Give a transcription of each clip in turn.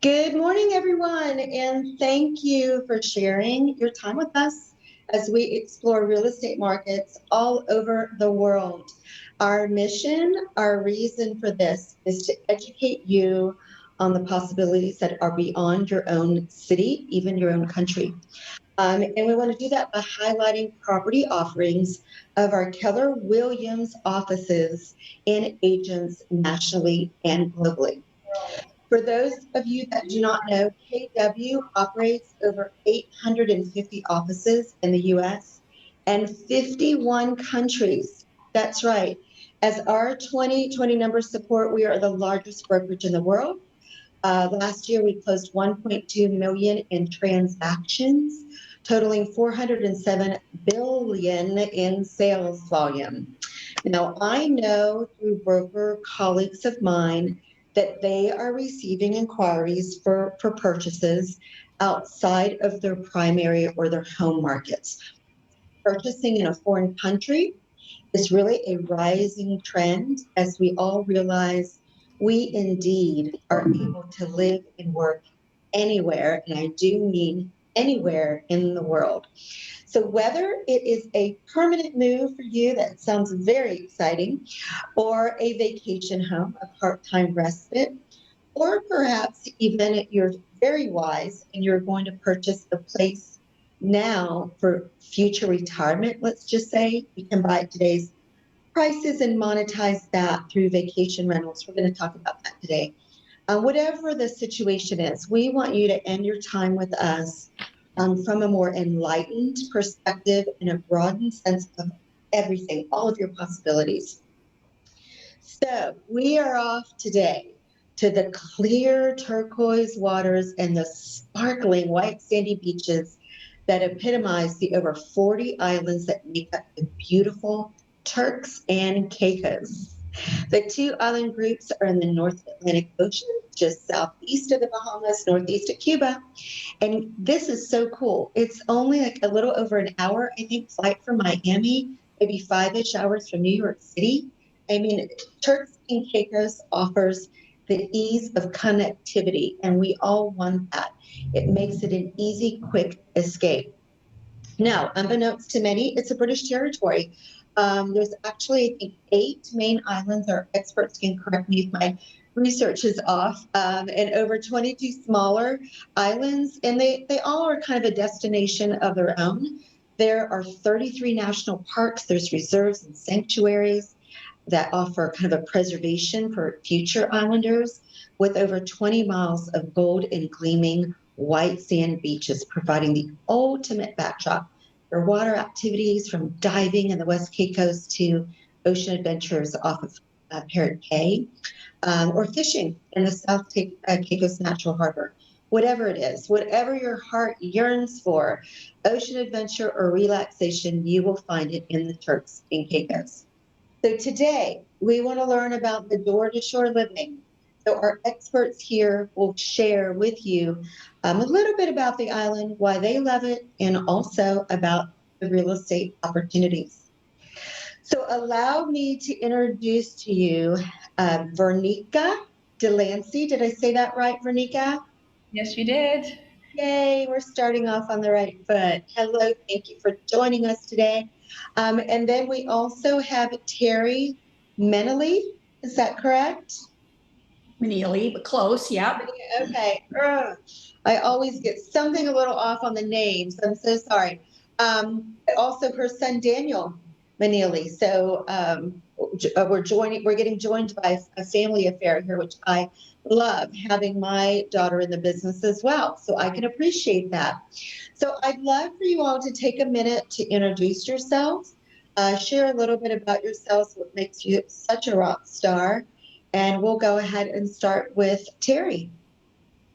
Good morning, everyone, and thank you for sharing your time with us as we explore real estate markets all over the world. Our mission, our reason for this is to educate you on the possibilities that are beyond your own city, even your own country. And we want to do that by highlighting property offerings of our Keller Williams offices and agents nationally and globally. For those of you that do not know, KW operates over 850 offices in the US and 51 countries. That's right. As our 2020 numbers support, we are the largest brokerage in the world. Last year, we closed 1.2 million in transactions, totaling 407 billion in sales volume. Now, I know through broker colleagues of mine that they are receiving inquiries for purchases outside of their primary or their home markets. Purchasing in a foreign country is really a rising trend as we all realize we indeed are able to live and work anywhere, and I do mean anywhere in the world. So whether it is a permanent move for you, that sounds very exciting, or a vacation home, a part-time respite, or perhaps even you're very wise and you're going to purchase a place now for future retirement, let's just say, you can buy today's prices and monetize that through vacation rentals. We're going to talk about that today. Whatever the situation is, we want you to end your time with us from a more enlightened perspective and a broadened sense of everything, all of your possibilities. So we are off today to the clear turquoise waters and the sparkling white sandy beaches that epitomize the over 40 islands that make up the beautiful Turks and Caicos. The two island groups are in the North Atlantic Ocean, just southeast of the Bahamas, northeast of Cuba. And this is so cool. It's only like a little over an hour, I think, flight from Miami, maybe 5-ish hours from New York City. I mean, Turks and Caicos offers the ease of connectivity, and we all want that. It makes it an easy, quick escape. Now, unbeknownst to many, it's a British territory. There's actually, I think, 8 main islands. Our experts can correct me if my research is off, and over 22 smaller islands, and they all are kind of a destination of their own. There are 33 national parks. There's reserves and sanctuaries that offer kind of a preservation for future islanders, with over 20 miles of gold and gleaming white sand beaches, providing the ultimate backdrop for water activities from diving in the West Caicos to ocean adventures off of Parrot Cay, or fishing in the South Caicos Natural Harbor. Whatever it is, whatever your heart yearns for, ocean adventure or relaxation, you will find it in the Turks and Caicos. So today, we want to learn about the door-to-shore living. So our experts here will share with you a little bit about the island, why they love it, and also about the real estate opportunities. So allow me to introduce to you Vernica Delancy. Did I say that right, Vernica? Yes, you did. Yay, we're starting off on the right foot. Hello, thank you for joining us today. And then we also have Terry Meneley. Is that correct? Meneley, but close, yeah. Okay. I always get something a little off on the names. I'm so sorry. Also, her son Daniel Meneley. So we're getting joined by a family affair here, which I love, having my daughter in the business as well. So I can appreciate that. So I'd love for you all to take a minute to introduce yourselves, share a little bit about yourselves, what makes you such a rock star, and we'll go ahead and start with Terry.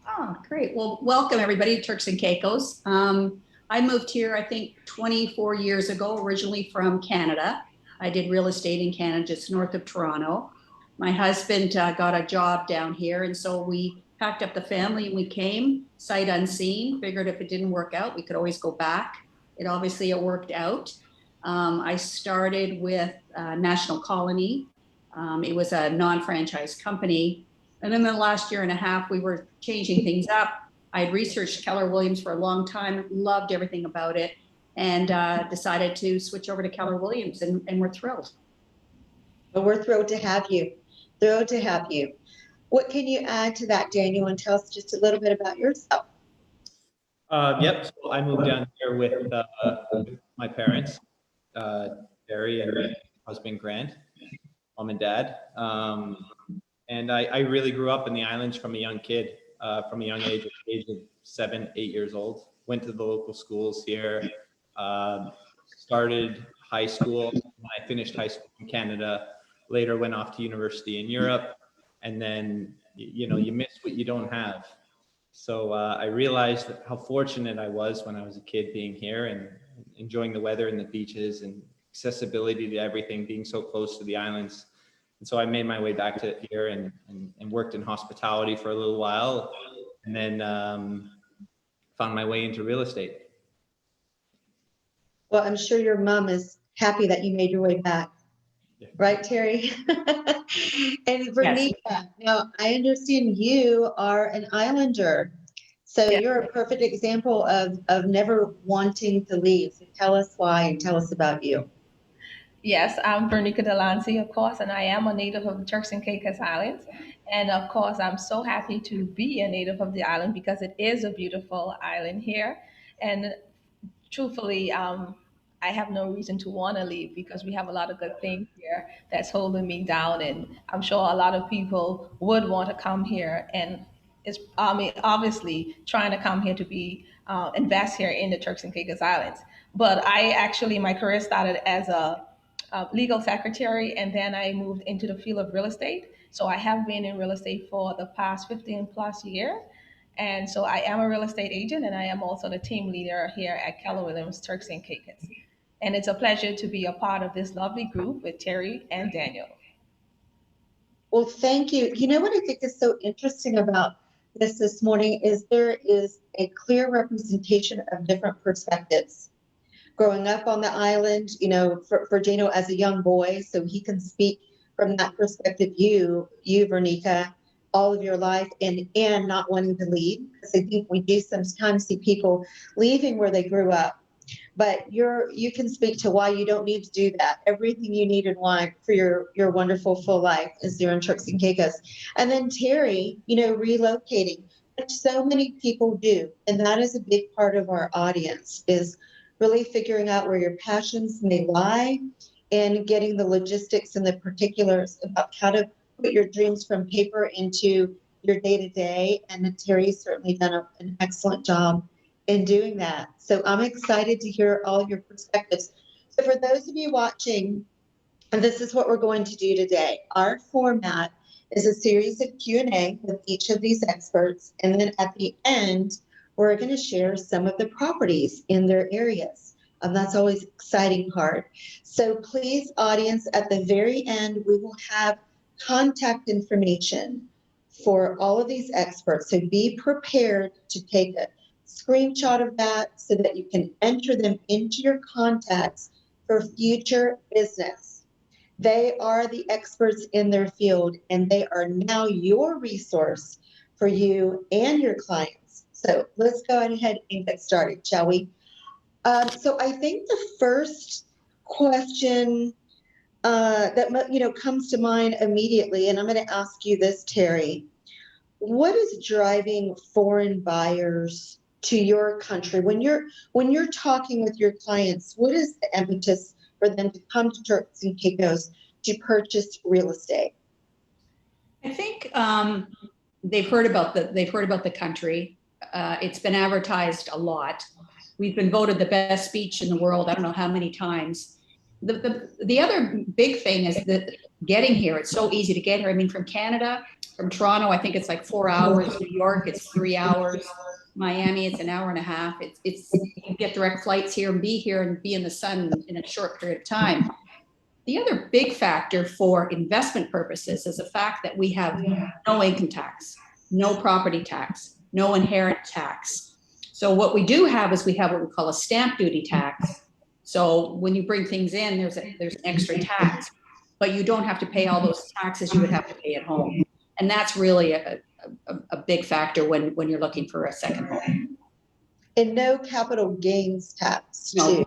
Oh, great. Well, welcome everybody to Turks and Caicos. I moved here, I think, 24 years ago, originally from Canada. I did real estate in Canada, just north of Toronto. My husband got a job down here, and so we packed up the family and we came, sight unseen, figured if it didn't work out, we could always go back. It worked out. I started with National Colony. It was a non-franchise company. And then the last year and a half, we were changing things up. I had researched Keller Williams for a long time, loved everything about it, and decided to switch over to Keller Williams, and we're thrilled. Well, we're thrilled to have you. Thrilled to have you. What can you add to that, Daniel, and tell us just a little bit about yourself? Yep. So I moved down here with my parents, Terry and my husband Grant, mom and dad. And I really grew up in the islands from a young kid, from a young age of 7, 8 years old. Went to the local schools here, started high school. I finished high school in Canada, later went off to university in Europe. And then, you know, you miss what you don't have. So I realized how fortunate I was when I was a kid being here and enjoying the weather and the beaches and accessibility to everything, being so close to the islands. And so I made my way back to here and worked in hospitality for a little while, and then found my way into real estate. Well, I'm sure your mom is happy that you made your way back. Yeah. Right, Terry? And Vernica, yes. Now I understand you are an islander. So yes. You're a perfect example of never wanting to leave. So tell us why and tell us about you. Yes, I'm Vernica Delancy, of course, and I am a native of the Turks and Caicos Islands. And of course, I'm so happy to be a native of the island because it is a beautiful island here. And truthfully, I have no reason to want to leave because we have a lot of good things here that's holding me down. And I'm sure a lot of people would want to come here. And it's, I mean, obviously trying to come here to be invest here in the Turks and Caicos Islands. But I actually, my career started as a legal secretary, and then I moved into the field of real estate. So I have been in real estate for the past 15 plus years. And so I am a real estate agent, and I am also the team leader here at Keller Williams Turks and Caicos. And it's a pleasure to be a part of this lovely group with Terry and Daniel. Well, thank you. You know what I think is so interesting about this morning is there is a clear representation of different perspectives. Growing up on the island, you know, for Daniel as a young boy, so he can speak from that perspective, you Vernica, all of your life, and not wanting to leave, because I think we do sometimes see people leaving where they grew up, but you can speak to why you don't need to do that. Everything you need and want for your wonderful full life is there in Turks and Caicos. And then Terry, you know, relocating, which so many people do, and that is a big part of our audience, is really figuring out where your passions may lie and getting the logistics and the particulars about how to put your dreams from paper into your day-to-day. And Terry's certainly done an excellent job in doing that. So I'm excited to hear all your perspectives. So for those of you watching, and this is what we're going to do today. Our format is a series of Q&A with each of these experts. And then at the end, we're going to share some of the properties in their areas. That's always an exciting part. So please, audience, at the very end, we will have contact information for all of these experts. So be prepared to take a screenshot of that so that you can enter them into your contacts for future business. They are the experts in their field, and they are now your resource for you and your clients. So let's go ahead and get started, shall we? So I think the first question that comes to mind immediately, and I'm going to ask you this, Terry. What is driving foreign buyers to your country? When you're talking with your clients, what is the impetus for them to come to Turks and Caicos to purchase real estate? I think they've heard about the country. It's been advertised a lot. We've been voted the best beach in the world, I don't know how many times. The other big thing is that getting here, it's so easy to get here. I mean, from Canada, from Toronto, I think it's like 4 hours. New York, it's 3 hours. Miami, it's an hour and a half. It's you can get direct flights here and be in the sun in a short period of time. The other big factor for investment purposes is the fact that we have no income tax, no property tax, no inherent tax. So what we do have is we have what we call a stamp duty tax. So when you bring things in, there's an extra tax, but you don't have to pay all those taxes you would have to pay at home. And that's really a big factor when you're looking for a second home. And no capital gains tax No. too.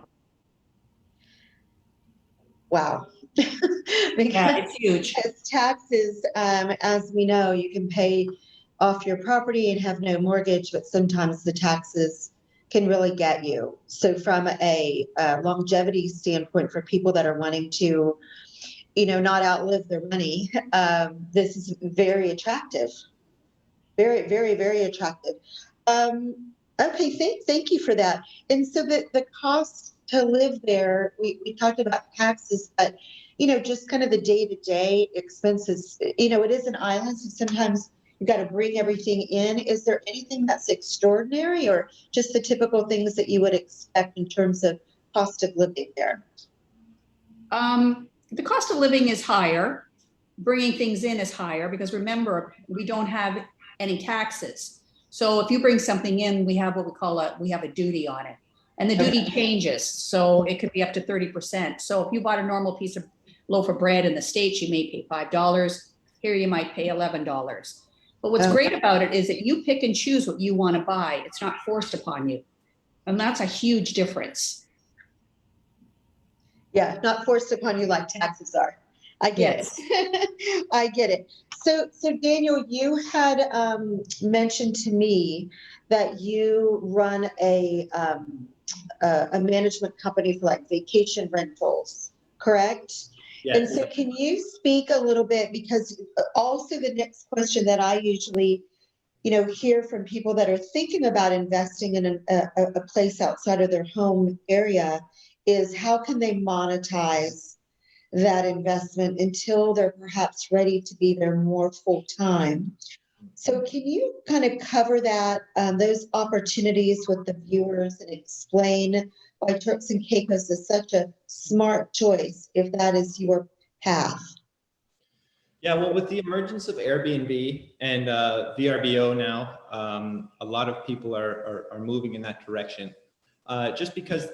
Wow. Yeah, it's huge. Because taxes, as we know, you can pay off your property and have no mortgage, but sometimes the taxes can really get you. So from a longevity standpoint for people that are wanting to, not outlive their money, this is very attractive. Very, very, very attractive. Okay, thank you for that. And so the cost to live there, we talked about taxes, but just kind of the day-to-day expenses. It is an island, so sometimes you've got to bring everything in. Is there anything that's extraordinary, or just the typical things that you would expect in terms of cost of living there? The cost of living is higher. Bringing things in is higher because remember, we don't have any taxes. So if you bring something in, we have what we have a duty on it. And the duty changes. So it could be up to 30%. So if you bought a normal loaf of bread in the States, you may pay $5. Here you might pay $11. But what's great about it is that you pick and choose what you want to buy. It's not forced upon you. And that's a huge difference. Yeah, not forced upon you like taxes are. I get it. I get it. So Daniel, you had mentioned to me that you run a management company for like vacation rentals, correct? Yes. And so can you speak a little bit, because also the next question that I usually hear from people that are thinking about investing in a place outside of their home area is how can they monetize that investment until they're perhaps ready to be there more full time. So can you kind of cover that, those opportunities with the viewers and explain why Turks and Caicos is such a smart choice if that is your path? Yeah, well, with the emergence of Airbnb and VRBO now, a lot of people are moving in that direction, just because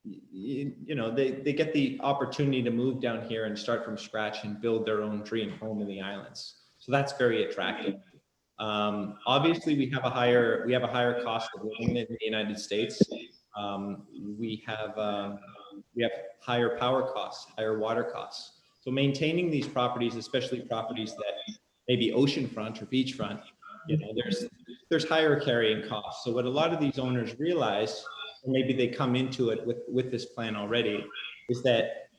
they get the opportunity to move down here and start from scratch and build their own dream home in the islands. So that's very attractive. Obviously, we have a higher cost of living in the United States. We have higher power costs, higher water costs. So maintaining these properties, especially properties that may be oceanfront or beachfront, there's higher carrying costs. So what a lot of these owners realize, or maybe they come into it with this plan already, is that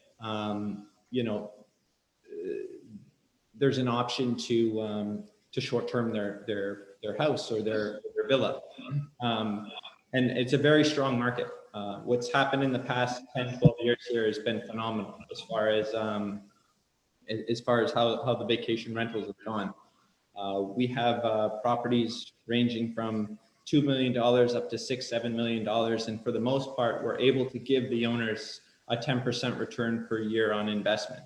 there's an option to short-term their house or their villa, and it's a very strong market. What's happened in the past 10, 12 years here has been phenomenal as far as how the vacation rentals have gone. We have properties ranging from $2 million up to $6-7 million. And for the most part, we're able to give the owners a 10% return per year on investment.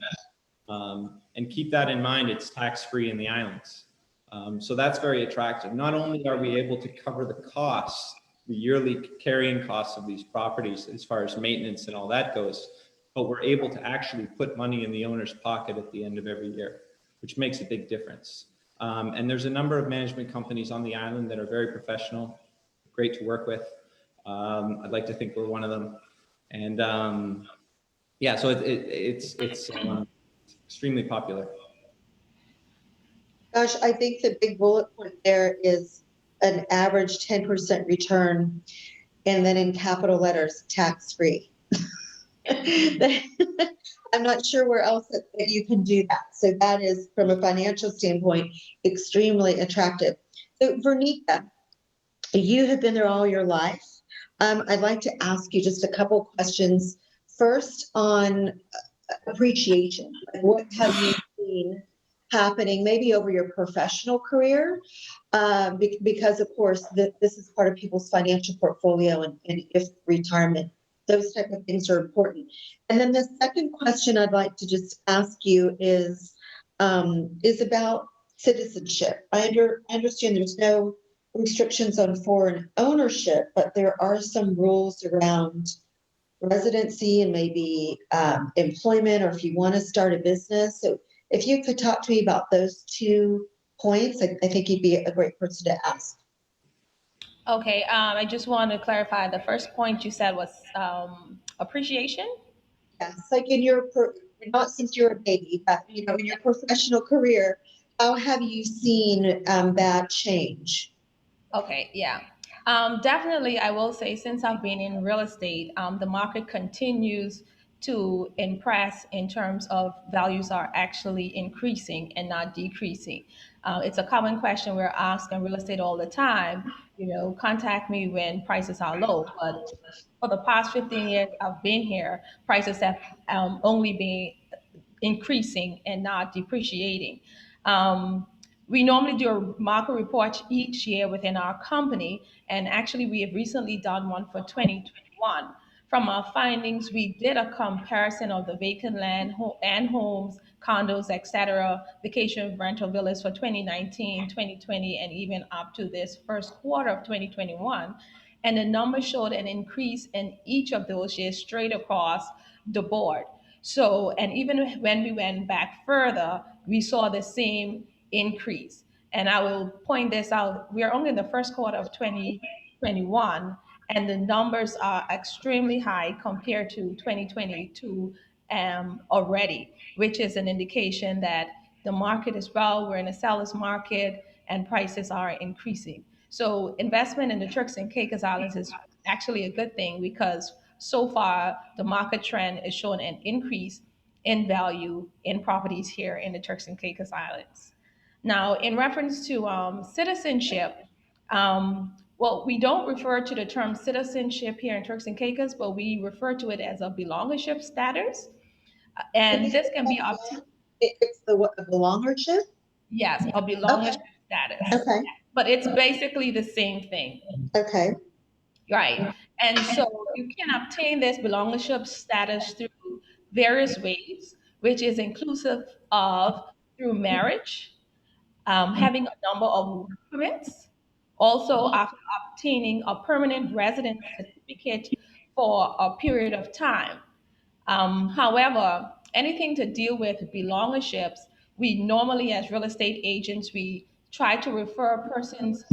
And keep that in mind, it's tax-free in the islands. So that's very attractive. Not only are we able to cover the costs, the yearly carrying costs of these properties as far as maintenance and all that goes, but we're able to actually put money in the owner's pocket at the end of every year, which makes a big difference. And there's a number of management companies on the island that are very professional, great to work with. I'd like to think we're one of them. And so it's extremely popular. Gosh, I think the big bullet point there is an average 10% return, and then in capital letters, tax-free. I'm not sure where else that you can do that. So that is, from a financial standpoint, extremely attractive. So Vernica, you have been there all your life. I'd like to ask you just a couple questions. First, on appreciation. What have you seen happening maybe over your professional career? Because, of course, this is part of people's financial portfolio, and if retirement, those type of things are important. And then the second question I'd like to just ask you is about citizenship. I understand there's no restrictions on foreign ownership, but there are some rules around residency and maybe employment, or if you want to start a business. So if you could talk to me about those two points, I think you'd be a great person to ask. Okay, I just want to clarify. The first point you said was appreciation. Yes, like in your, not since you're a baby, but in your professional career, how have you seen that change? Okay, yeah. Definitely, I will say since I've been in real estate, the market continues to impress in terms of values are actually increasing and not decreasing. It's a common question we're asked in real estate all the time. Contact me when prices are low. But for the past 15 years I've been here, prices have only been increasing and not depreciating. Um, we normally do a market report each year within our company, and actually, we have recently done one for 2021. From our findings, we did a comparison of the vacant land and homes, condos, etc., vacation rental villas for 2019, 2020, and even up to this first quarter of 2021. And the numbers showed an increase in each of those years straight across the board. So, and even when we went back further, we saw the same increase. And I will point this out. We are only in the first quarter of 2021, and the numbers are extremely high compared to 2022 already, which is an indication that the market is well, we're in a seller's market, and prices are increasing. So investment in the Turks and Caicos Islands is actually a good thing because so far the market trend is showing an increase in value in properties here in the Turks and Caicos Islands. Now, in reference to citizenship, well, we don't refer to the term citizenship here in Turks and Caicos, but we refer to it as a belongership status. And this can be up to, It's the what, the belongership? yes, a Okay, belongership status. okay, But it's basically the same thing. okay. Right. And so you can obtain this belongership status through various ways, which is inclusive of through marriage, having a number of work permits, also after obtaining a permanent residence certificate for a period of time. However, anything to deal with belongerships, we normally, as real estate agents, we try to refer persons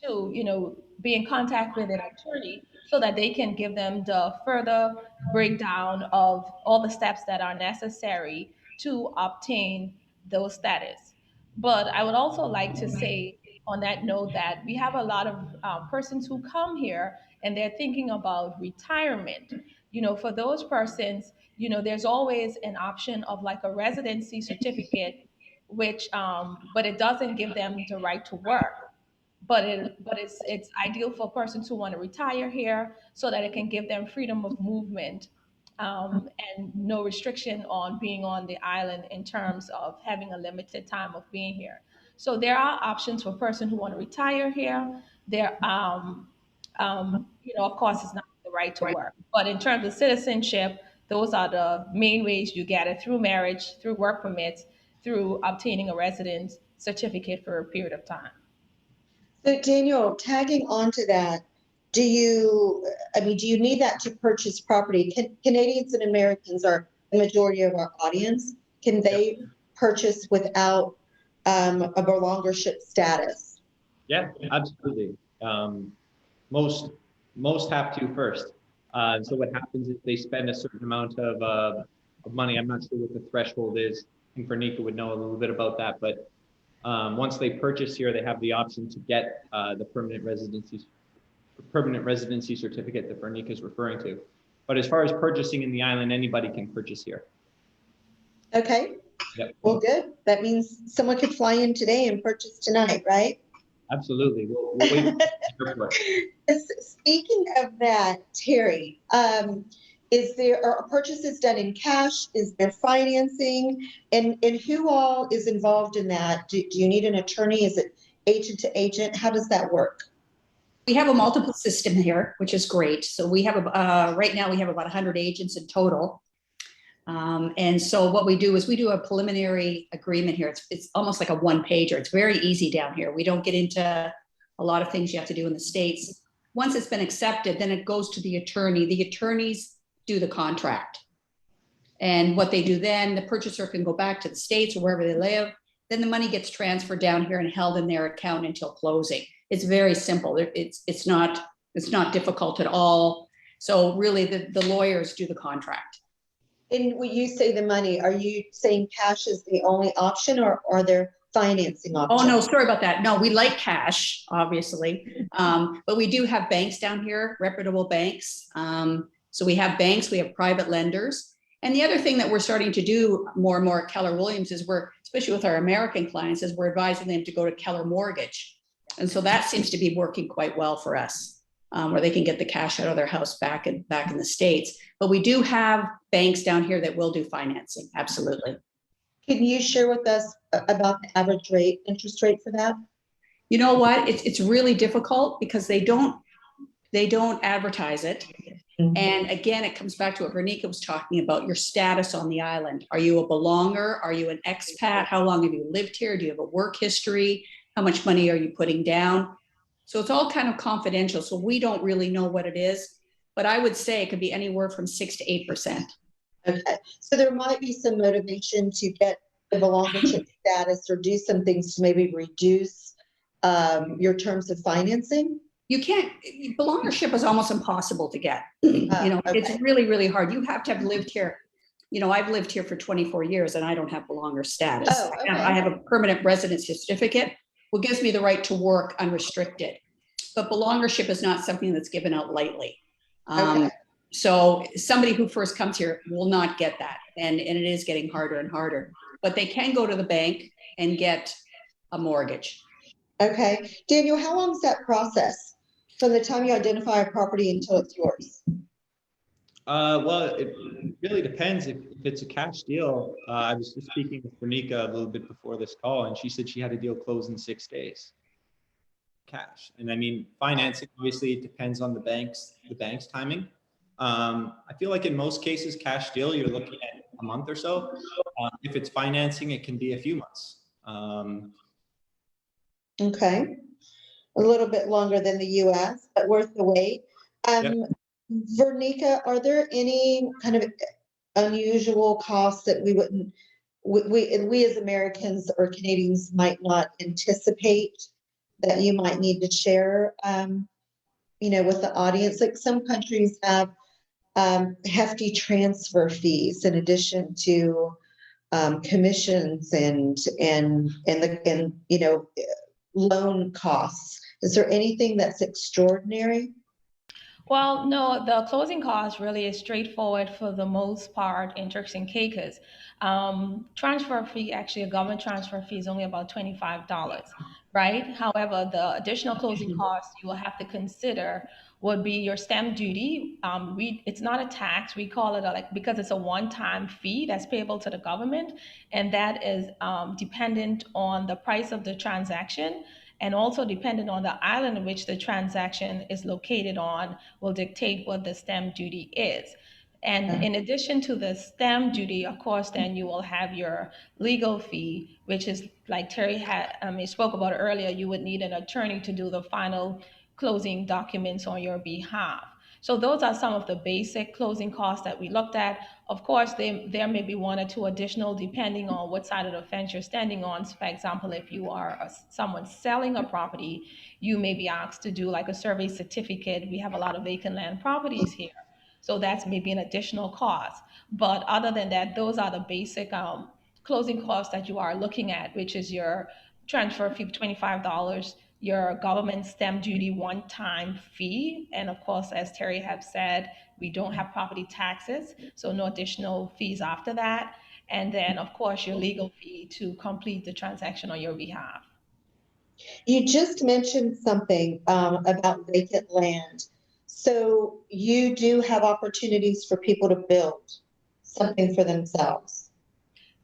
to, be in contact with an attorney so that they can give them the further breakdown of all the steps that are necessary to obtain those status. But I would also like to say on that note that we have a lot of persons who come here and they're thinking about retirement. For those persons, there's always an option of like a residency certificate, which, but it doesn't give them the right to work. But it's ideal for persons who want to retire here so that it can give them freedom of movement, and no restriction on being on the island in terms of having a limited time of being here. So there are options for persons who want to retire here. There, of course, it's not the right to work. But in terms of citizenship, those are the main ways you get it through marriage, through work permits, through obtaining a residence certificate for a period of time. So Daniel, tagging on to that, do you need that to purchase property? Canadians and Americans are the majority of our audience. Can they purchase without a belongership status? Yeah, absolutely. Most have to first. So what happens is they spend a certain amount of money. I'm not sure what the threshold is. I think Vernica would know a little bit about that, but once they purchase here, they have the option to get the permanent residency certificate that Vernica is referring to. But as far as purchasing in the island, anybody can purchase here. Okay. Yep. Well, good. That means someone could fly in today and purchase tonight, right? Absolutely. We'll wait for the airport. Speaking of that, Terry, are purchases done in cash? Is there financing? And who all is involved in that? Do you need an attorney? Is it agent to agent? How does that work? We have a multiple system here, which is great. So we have right now we have about 100 agents in total. And so what we do is we do a preliminary agreement here. It's almost like a one-pager. It's very easy down here. We don't get into a lot of things you have to do in the States. Once it's been accepted, then it goes to the attorney. The attorneys do the contract. And what they do then, the purchaser can go back to the States or wherever they live, then the money gets transferred down here and held in their account until closing. It's very simple. It's not difficult at all. So really the lawyers do the contract. And when you say the money, are you saying cash is the only option, or are there financing options? Oh, no, sorry about that. No, we like cash, obviously. But we do have banks down here, reputable banks. So we have banks, we have private lenders. And the other thing that we're starting to do more and more at Keller Williams is especially with our American clients, is we're advising them to go to Keller Mortgage. And so that seems to be working quite well for us, where they can get the cash out of their house back in the States. But we do have banks down here that will do financing, absolutely. Can you share with us about the average interest rate for that? You know what? It's really difficult because they don't advertise it. Mm-hmm. And again, it comes back to what Vernica was talking about, your status on the island. Are you a belonger? Are you an expat? How long have you lived here? Do you have a work history? How much money are you putting down? So it's all kind of confidential. So we don't really know what it is, but I would say it could be anywhere from 6 to 8%. Okay, so there might be some motivation to get the belongership status or do some things to maybe reduce your terms of financing. You can't, belongership is almost impossible to get. Okay. It's really, really hard. You have to have lived here. I've lived here for 24 years and I don't have belonger status. Oh, okay. I have a permanent residency certificate, which gives me the right to work unrestricted. But belongership is not something that's given out lightly. Okay. So somebody who first comes here will not get that. And it is getting harder and harder. But they can go to the bank and get a mortgage. Okay. Daniel, how long is that process from the time you identify a property until it's yours? Well, it really depends. If it's a cash deal, I was just speaking with Vernica a little bit before this call, and she said she had a deal closed in 6 days. Cash. And I mean, financing, obviously, it depends on the bank's timing. I feel like in most cases, cash deal, you're looking at a month or so. If it's financing, it can be a few months. Okay. A little bit longer than the US, but worth the wait. Yep. Vernica, are there any kind of unusual costs that we as Americans or Canadians might not anticipate that you might need to share, with the audience? Like some countries have hefty transfer fees in addition to commissions and loan costs. Is there anything that's extraordinary? Well, no, the closing cost really is straightforward for the most part in Turks and Caicos. Transfer fee, actually a government transfer fee is only about $25, right? However, the additional closing costs you will have to consider would be your stamp duty. It's not a tax. We call it because it's a one-time fee that's payable to the government, and that is dependent on the price of the transaction, and also dependent on the island in which the transaction is located on will dictate what the stamp duty is. And in addition to the stamp duty, of course, then you will have your legal fee, which is like Terry spoke about earlier. You would need an attorney to do the final closing documents on your behalf. So those are some of the basic closing costs that we looked at. Of course, there may be one or two additional depending on what side of the fence you're standing on. So for example, if you are someone selling a property, you may be asked to do like a survey certificate. We have a lot of vacant land properties here. So that's maybe an additional cost. But other than that, those are the basic closing costs that you are looking at, which is your transfer fee of $25, your government stamp duty one-time fee. And of course, as Terry have said, we don't have property taxes, so no additional fees after that. And then, of course, your legal fee to complete the transaction on your behalf. You just mentioned something about vacant land. So you do have opportunities for people to build something for themselves.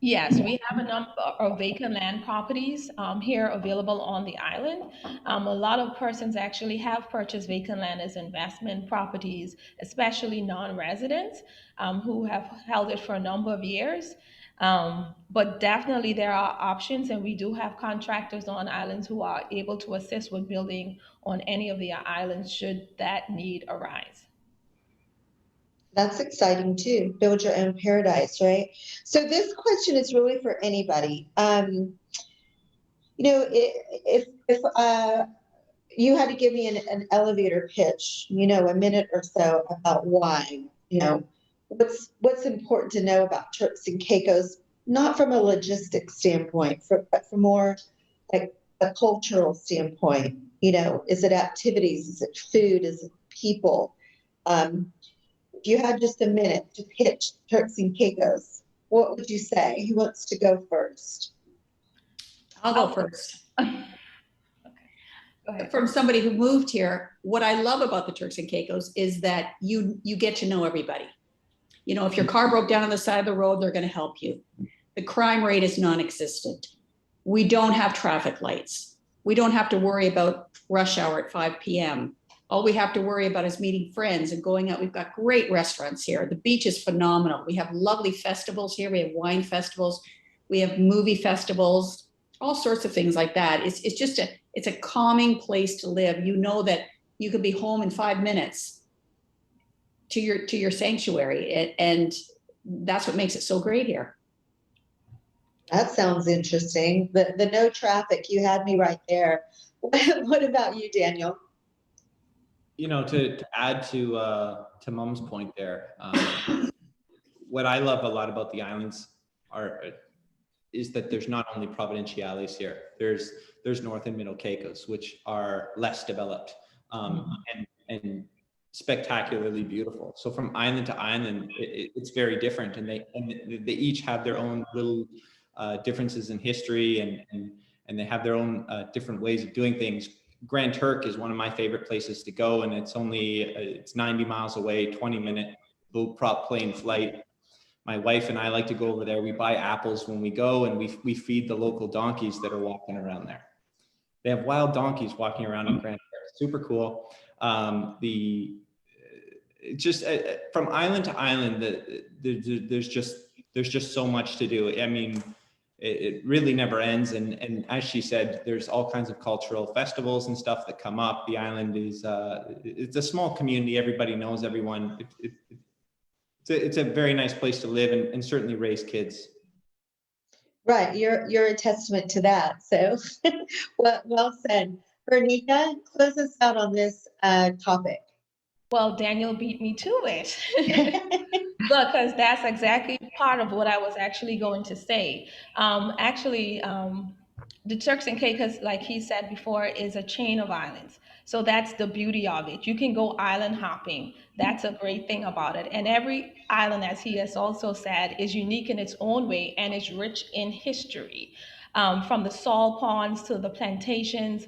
Yes, we have a number of vacant land properties here available on the island. A lot of persons actually have purchased vacant land as investment properties, especially non-residents who have held it for a number of years. But definitely there are options, and we do have contractors on islands who are able to assist with building on any of the islands should that need arise. That's exciting too. Build your own paradise, right? So this question is really for anybody. If you had to give me an elevator pitch, a minute or so about why, what's important to know about Turks and Caicos, not from a logistics standpoint, but from more like a cultural standpoint. Is it activities? Is it food? Is it people? If you had just a minute to pitch Turks and Caicos, what would you say? Who wants to go first? I'll go first. Okay, go ahead. From somebody who moved here, what I love about the Turks and Caicos is that you get to know everybody. If your car broke down on the side of the road, they're going to help you. The crime rate is non-existent. We don't have traffic lights. We don't have to worry about rush hour at 5 p.m. All we have to worry about is meeting friends and going out. We've got great restaurants here. The beach is phenomenal. We have lovely festivals here. We have wine festivals. We have movie festivals, all sorts of things like that. It's a calming place to live. You know that you could be home in 5 minutes to your sanctuary, and that's what makes it so great here. That sounds interesting. The no traffic, you had me right there. What about you, Daniel? To add to Mom's point there, what I love a lot about the islands is that there's not only provinciales here. There's North and Middle Caicos, which are less developed and spectacularly beautiful. So from island to island, it's very different, and they each have their own little differences in history, and they have their own different ways of doing things. Grand Turk is one of my favorite places to go, and it's 90 miles away, 20-minute low prop plane flight. My wife and I like to go over there. We buy apples when we go, and we feed the local donkeys that are walking around there. They have wild donkeys walking around in Grand Turk. Super cool. From island to island, there's just so much to do. I mean, it really never ends. And as she said, there's all kinds of cultural festivals and stuff that come up. The island it's a small community. Everybody knows everyone. It's a very nice place to live and certainly raise kids. Right, you're a testament to that. So, well said. Vernica, close us out on this topic. Well, Daniel beat me to it because that's exactly part of what I was actually going to say. The Turks and Caicos, like he said before, is a chain of islands. So that's the beauty of it. You can go island hopping. That's a great thing about it. And every island, as he has also said, is unique in its own way and is rich in history. From the salt ponds to the plantations,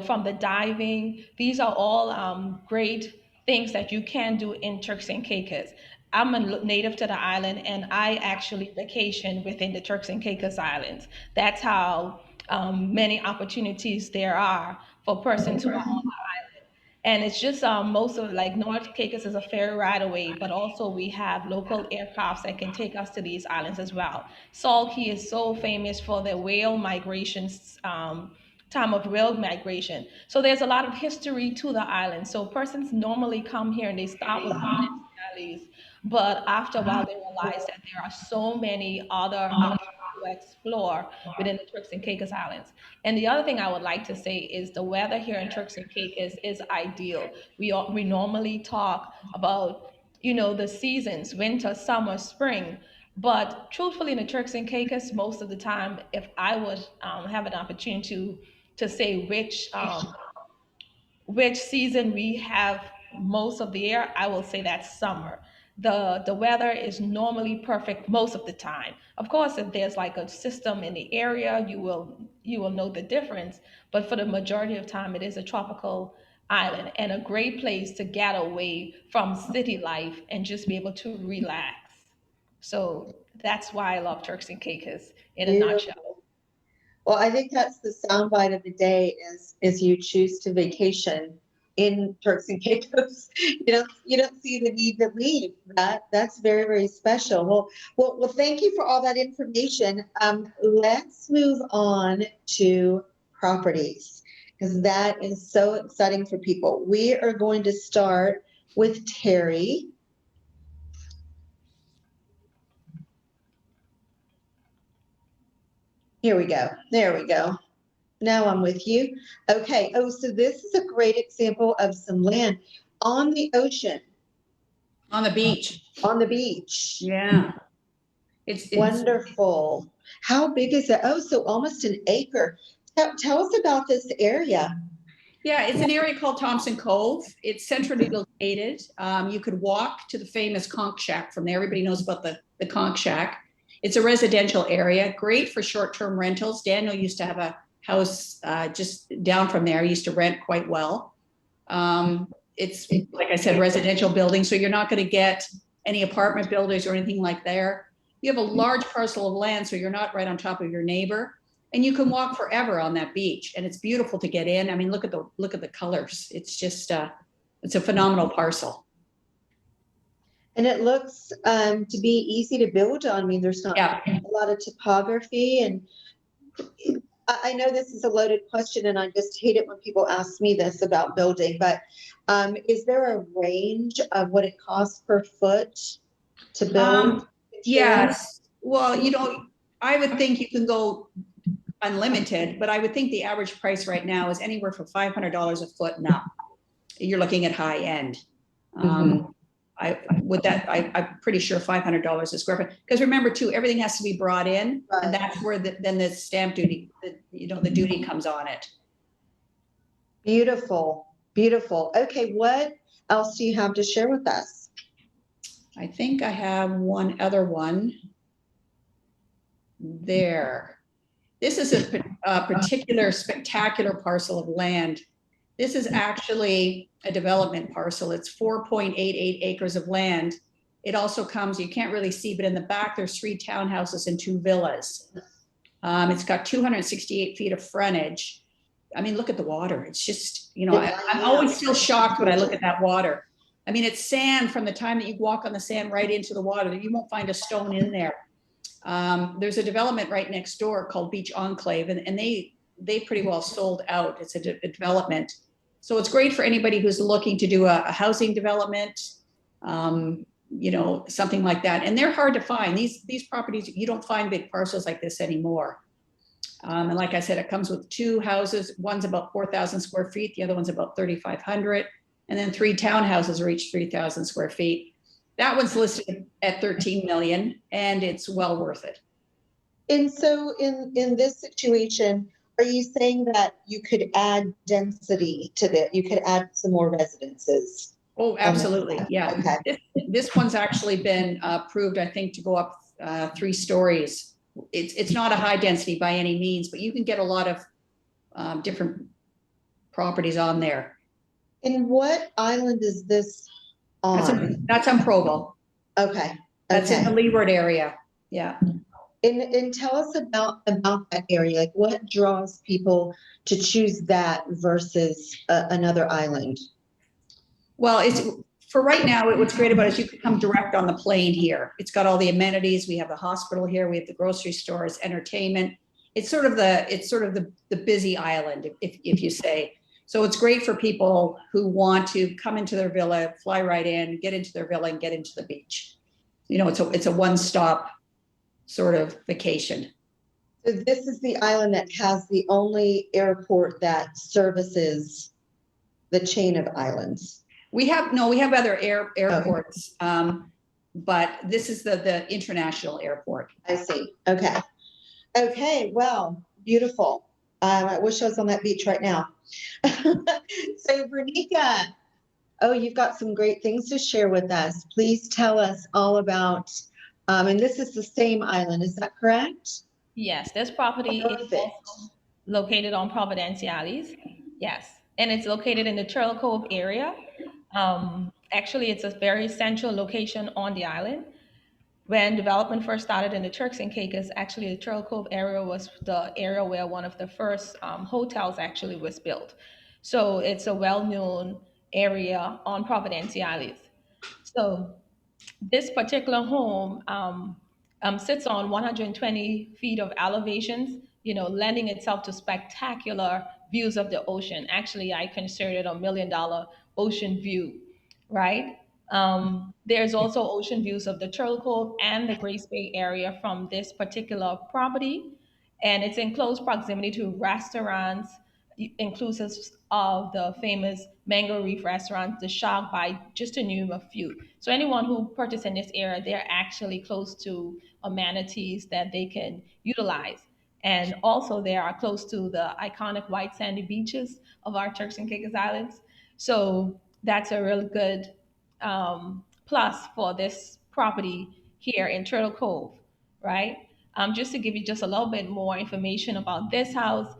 from the diving. These are all great things that you can do in Turks and Caicos. I'm a native to the island, and I actually vacation within the Turks and Caicos Islands. That's how many opportunities there are for persons who are on the island. And it's just most of like North Caicos is a ferry ride away, but also we have local aircrafts that can take us to these islands as well. Salt Key is so famous for the whale migrations, time of whale migration. So there's a lot of history to the island. So persons normally come here and they start with valleys, but after a while they realize that there are so many other options to explore within the Turks and Caicos Islands. And the other thing I would like to say is the weather here in Turks and Caicos is ideal. We normally talk about the seasons, winter, summer, spring. But truthfully, in the Turks and Caicos, most of the time, if I would have an opportunity to say which season we have most of the year, I will say that's summer. The weather is normally perfect most of the time. Of course, if there's like a system in the area, you will know the difference. But for the majority of time, it is a tropical island and a great place to get away from city life and just be able to relax. So that's why I love Turks and Caicos in a nutshell. Well, I think that's the soundbite of the day is you choose to vacation in Turks and Caicos. You don't see the need to leave. That's very, very special. Well, thank you for all that information. Let's move on to properties, because that is so exciting for people. We are going to start with Terry. Here we go. There we go. Now I'm with you. Okay. Oh, so this is a great example of some land on the ocean, On the beach. on the beach. Yeah. It's Wonderful. How big is it? Oh, so almost an acre. Tell us about this area. Yeah, it's an area called Thompson Cove. It's centrally located. You could walk to the famous Conch Shack from there. Everybody knows about the Conch Shack. It's a residential area, great for short-term rentals. Daniel used to have a house just down from there. He used to rent quite well. It's, like I said, residential building, so you're not going to get any apartment buildings or anything like there. You have a large parcel of land, so you're not right on top of your neighbor. And you can walk forever on that beach, and it's beautiful to get in. I mean, look at the colors. It's just it's a phenomenal parcel. And it looks to be easy to build on. I mean, there's not a lot of topography. And I know this is a loaded question, and I just hate it when people ask me this about building, but is there a range of what it costs per foot to build? Yes. Well, I would think you can go unlimited, but I would think the average price right now is anywhere from $500 a foot and up. You're looking at high end. I'm pretty sure $500 a square foot. Because remember too, everything has to be brought in, Right. and that's where then the stamp duty, the duty comes on it. Beautiful, beautiful. Okay, what else do you have to share with us? I think I have one other one there. This is a particular spectacular parcel of land. This is actually a development parcel. It's 4.88 acres of land. It also comes, you can't really see, but in the back, there's 3 townhouses and 2 villas. It's got 268 feet of frontage. I mean, look at the water. It's just, I'm always still shocked when I look at that water. I mean, it's sand from the time that you walk on the sand right into the water. You won't find a stone in there. There's a development right next door called Beach Enclave, and they pretty well sold out. It's a development. So it's great for anybody who's looking to do a housing development, something like that. And they're hard to find. These properties, you don't find big parcels like this anymore. And like I said, it comes with 2 houses. One's about 4,000 square feet. The other one's about 3,500. And then 3 townhouses are each 3,000 square feet. That one's listed at 13 million, and it's well worth it. And so in this situation, are you saying that you could add density to that? You could add some more residences? Oh, absolutely. Yeah. Okay. This one's actually been approved, I think, to go up 3 stories. It's not a high density by any means, but you can get a lot of different properties on there. And what island is this on? That's on Provo. Okay. That's in the Leeward area. Yeah. And tell us about that area. Like, what draws people to choose that versus another island? Well, for right now, what's great about it is you can come direct on the plane here. It's got all the amenities. We have the hospital here. We have the grocery stores, entertainment. It's sort of the busy island, if you say. So it's great for people who want to come into their villa, fly right in, get into their villa, and get into the beach. It's a one-stop sort of vacation. So this is the island that has the only airport that services the chain of islands. We have other airports, but this is the international airport. I see. Okay. Okay. Well, beautiful. I wish I was on that beach right now. So, Vernica, you've got some great things to share with us. Please tell us all about, and this is the same island, is that correct? Yes, this property is also located on Providenciales. Yes, and it's located in the Turtle Cove area. Actually, it's a very central location on the island. When development first started in the Turks and Caicos, actually the Turtle Cove area was the area where one of the first hotels actually was built. So it's a well-known area on Providenciales. So this particular home sits on 120 feet of elevations, lending itself to spectacular views of the ocean. Actually, I consider it $1 million ocean view, right? There's also ocean views of the Turtle Cove and the Grace Bay area from this particular property. and it's in close proximity to restaurants, inclusive of the famous Mango Reef restaurant, the Shark Bite, just to name a few. So anyone who purchased in this area, they're actually close to amenities that they can utilize. And also they are close to the iconic white sandy beaches of our Turks and Caicos Islands. So that's a really good plus for this property here in Turtle Cove, right? Just to give you just a little bit more information about this house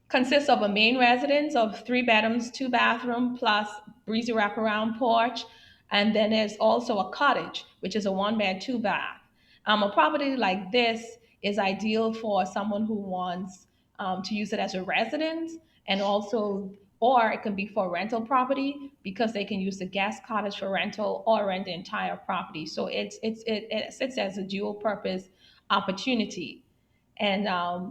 consists of a main residence of 3 bedrooms, 2 bathrooms, plus breezy wraparound porch. And then there's also a cottage, which is a 1 bed, 2 bath. A property like this is ideal for someone who wants to use it as a residence, and also, or it can be for rental property because they can use the guest cottage for rental or rent the entire property. So it sits as a dual purpose opportunity. And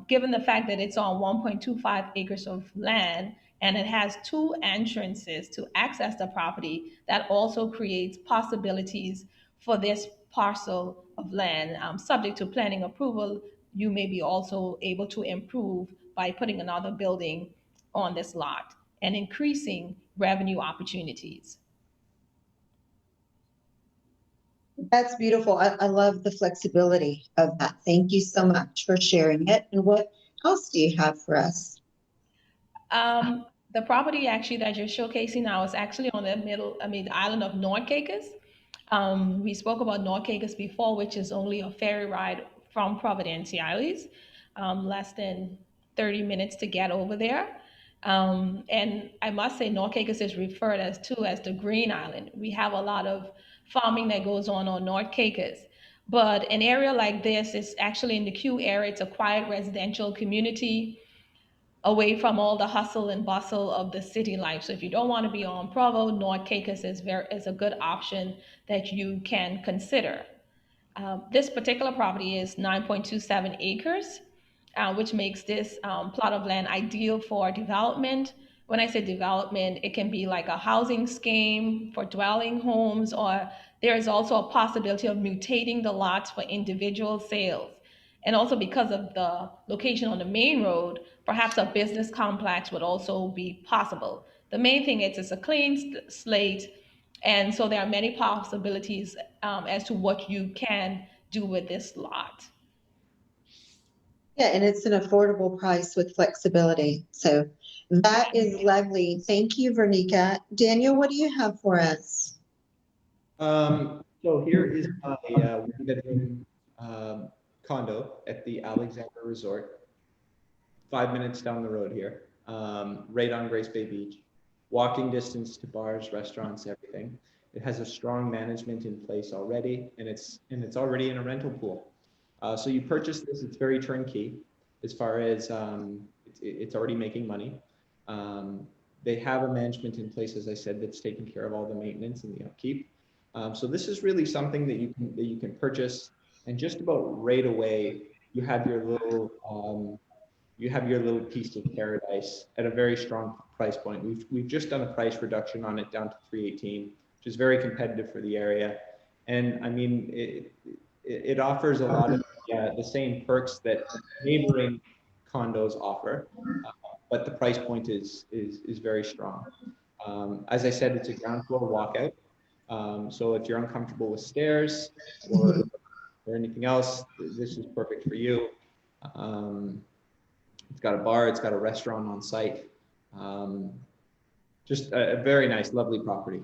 given the fact that it's on 1.25 acres of land and it has 2 entrances to access the property, that also creates possibilities for this parcel of land. Subject to planning approval, you may be also able to improve by putting another building on this lot and increasing revenue opportunities. That's beautiful. I love the flexibility of that. Thank you so much for sharing it. And what else do you have for us? The property actually that you're showcasing now is actually on the island of North Caicos. We spoke about North Caicos before, which is only a ferry ride from Providenciales, less than 30 minutes to get over there. And I must say, North Caicos is referred as the Green Island. We have a lot of farming that goes on North Caicos. But an area like this is actually in the Q area. It's a quiet residential community away from all the hustle and bustle of the city life. So if you don't want to be on Provo, North Caicos is a good option that you can consider. This particular property is 9.27 acres, which makes this plot of land ideal for development. When I say development, it can be like a housing scheme for dwelling homes, or there is also a possibility of mutating the lots for individual sales. And also because of the location on the main road, perhaps a business complex would also be possible. The main thing is it's a clean slate, and so there are many possibilities as to what you can do with this lot. Yeah, and it's an affordable price with flexibility. So that is lovely. Thank you, Vernica. Daniel, what do you have for us? So here is my 1 bedroom condo at the Alexander Resort, 5 minutes down the road here, right on Grace Bay Beach, walking distance to bars, restaurants, everything. It has a strong management in place already, and it's already in a rental pool. So you purchase this, it's very turnkey as far as it's already making money. They have a management in place, as I said, that's taking care of all the maintenance and the upkeep. So this is really something that you can purchase, and just about right away you have your little piece of paradise at a very strong price point. We've just done a price reduction on it down to $318, which is very competitive for the area, and I mean it offers a lot of the same perks that neighboring condos offer, but the price point is very strong. As I said, it's a ground floor walkout. So if you're uncomfortable with stairs or anything else, this is perfect for you. It's got a bar, it's got a restaurant on site. Just a very nice, lovely property.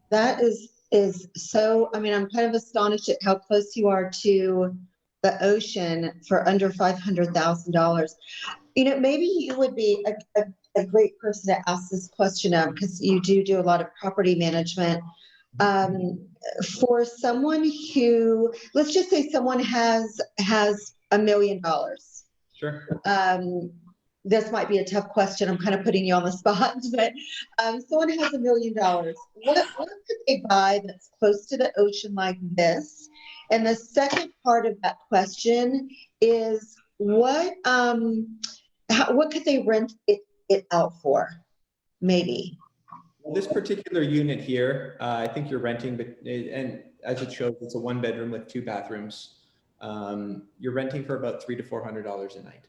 That is so, I mean, I'm kind of astonished at how close you are to the ocean for under $500,000. You know, maybe you would be a great person to ask this question of, because you do a lot of property management. For someone who, let's just say someone has $1 million. Sure. This might be a tough question. I'm kind of putting you on the spot, but someone has $1 million. What could they buy that's close to the ocean like this? And the second part of that question is what could they rent it out for? Maybe. This particular unit here, I think you're renting, but and as it shows, it's a 1-bedroom with 2 bathrooms. You're renting for about $300 to $400 a night.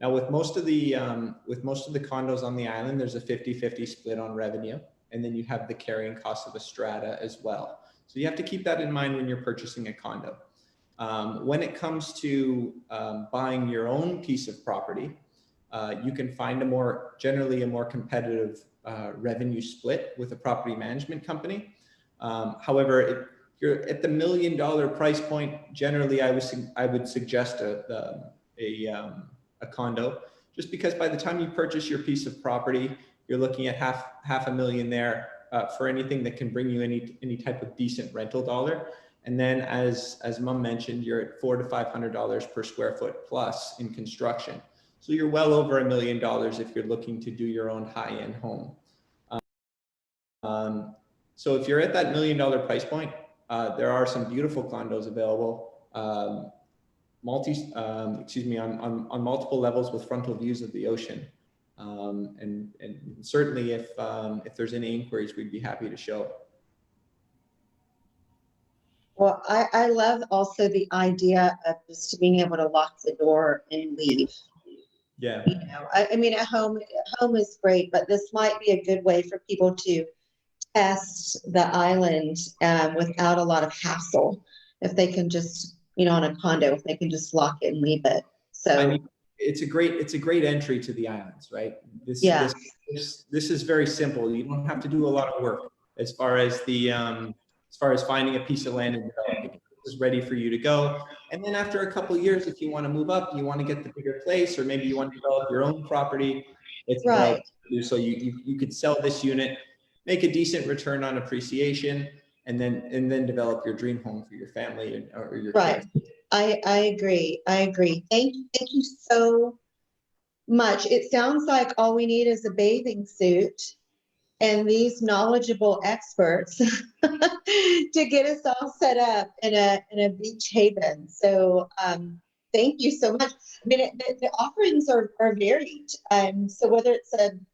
Now, with most of the condos on the island, there's a 50-50 split on revenue, and then you have the carrying cost of a strata as well. So you have to keep that in mind when you're purchasing a condo. When it comes to buying your own piece of property, you can find generally a more competitive revenue split with a property management company. However, if you're at the $1 million price point, generally I would suggest a condo, just because by the time you purchase your piece of property, you're looking at half a million there for anything that can bring you any type of decent rental dollar. And then as Mum mentioned, you're at $400 to $500 per square foot plus in construction. So you're well over $1 million if you're looking to do your own high-end home. So if you're at that $1 million price point, there are some beautiful condos available, on multiple levels with frontal views of the ocean. And certainly if there's any inquiries, we'd be happy to show. Well, I love also the idea of just being able to lock the door and leave. Yeah. You know, I mean, home is great, but this might be a good way for people to test the island without a lot of hassle. If they can just, on a condo, if they can just lock it and leave it. So I mean, it's a great entry to the islands, right? This is very simple. You don't have to do a lot of work as far as finding a piece of land and developing it. It's ready for you to go. And then after a couple of years, if you want to move up, you want to get the bigger place, or maybe you want to develop your own property, it's right. So you could sell this unit, make a decent return on appreciation, and then develop your dream home for your family or your kids. I agree. Thank you so much. It sounds like all we need is a bathing suit and these knowledgeable experts to get us all set up in a beach haven. So thank you so much. I mean, the offerings are varied. So whether it's an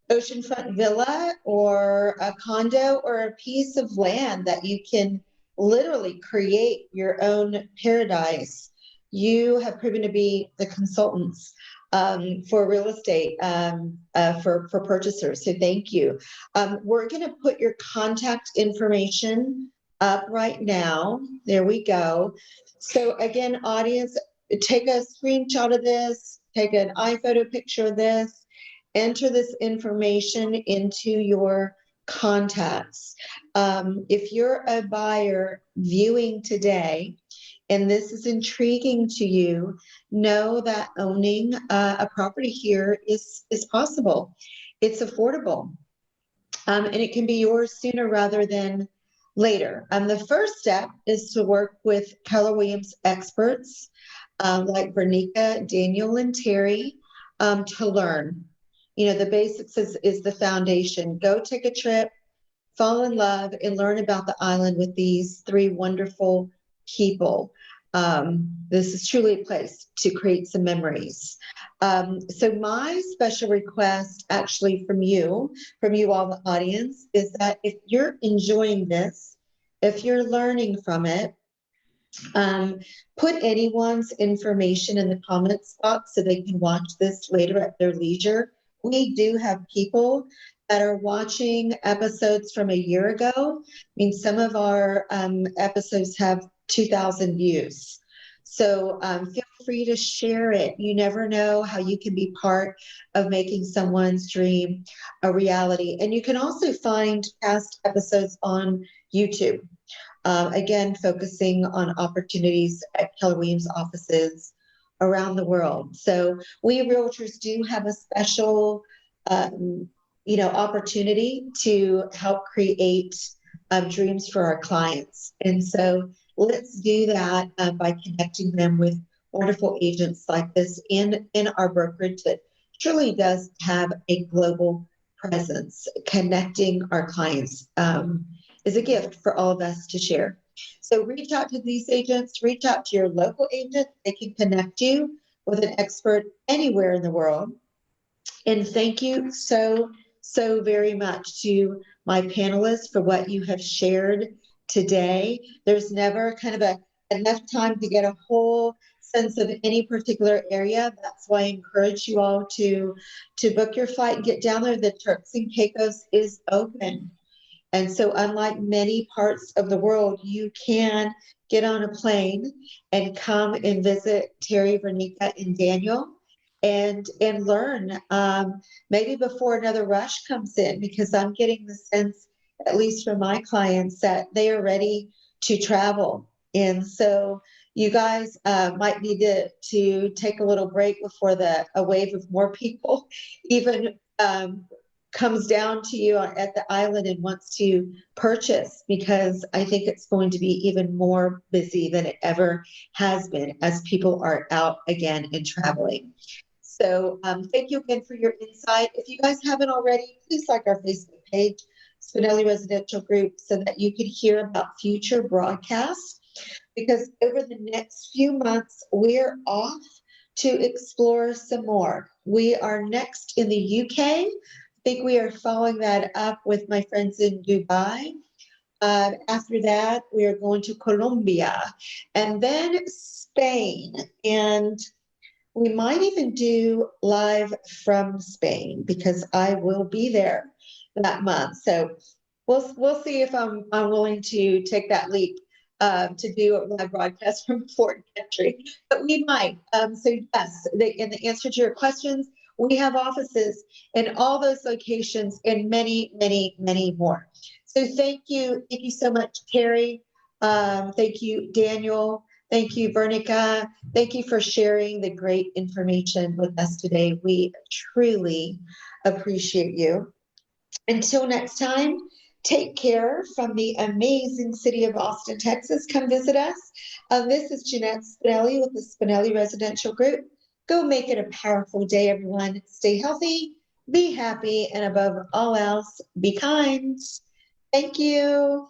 oceanfront villa or a condo or a piece of land that you can literally create your own paradise, you have proven to be the consultants for real estate for purchasers. So thank you. We're going to put your contact information up right now. There we go. So again, audience, take a screenshot of this, take an iPhoto picture of this, enter this information into your contacts. If you're a buyer viewing today, and this is intriguing to you, know that owning a property here is possible. It's affordable, and it can be yours sooner rather than later. The first step is to work with Keller Williams experts like Vernica, Daniel, and Terry to learn. The basics is the foundation. Go take a trip, fall in love, and learn about the island with these 3 wonderful people. This is truly a place to create some memories. So my special request actually from you all, the audience, is that if you're enjoying this, if you're learning from it, put anyone's information in the comments box so they can watch this later at their leisure. We do have people that are watching episodes from a year ago. I mean, some of our episodes have 2,000 views. So feel free to share it. You never know how you can be part of making someone's dream a reality. And you can also find past episodes on YouTube. Again, focusing on opportunities at Keller Williams offices around the world. So we realtors do have a special opportunity to help create dreams for our clients. And so let's do that by connecting them with wonderful agents like this in our brokerage that truly does have a global presence. Connecting our clients is a gift for all of us to share. So reach out to these agents, reach out to your local agent. They can connect you with an expert anywhere in the world. And thank you so so very much to my panelists for what you have shared today. There's never kind of enough time to get a whole sense of any particular area. That's why I encourage you all to book your flight and get down there. The Turks and Caicos is open. And so unlike many parts of the world, you can get on a plane and come and visit Terry, Vernica, and Daniel and learn maybe before another rush comes in, because I'm getting the sense, at least from my clients, that they are ready to travel. And so you guys might need to take a little break before a wave of more people even comes down to you at the island and wants to purchase, because I think it's going to be even more busy than it ever has been as people are out again and traveling. So thank you again for your insight. If you guys haven't already, please like our Facebook page, Spinelli Residential Group, so that you can hear about future broadcasts, because over the next few months, we're off to explore some more. We are next in the UK. I think we are following that up with my friends in Dubai. After that, we are going to Colombia and then Spain. And we might even do live from Spain, because I will be there that month. So we'll see if I'm willing to take that leap to do a live broadcast from a foreign country, but we might. So yes, in the answer to your questions, we have offices in all those locations and many, many, many more. So thank you so much, Terry. Thank you, Daniel. Thank you, Vernica. Thank you for sharing the great information with us today. We truly appreciate you. Until next time, take care from the amazing city of Austin, Texas. Come visit us. This is Jeanette Spinelli with the Spinelli Residential Group. Go make it a powerful day, everyone. Stay healthy, be happy, and above all else, be kind. Thank you.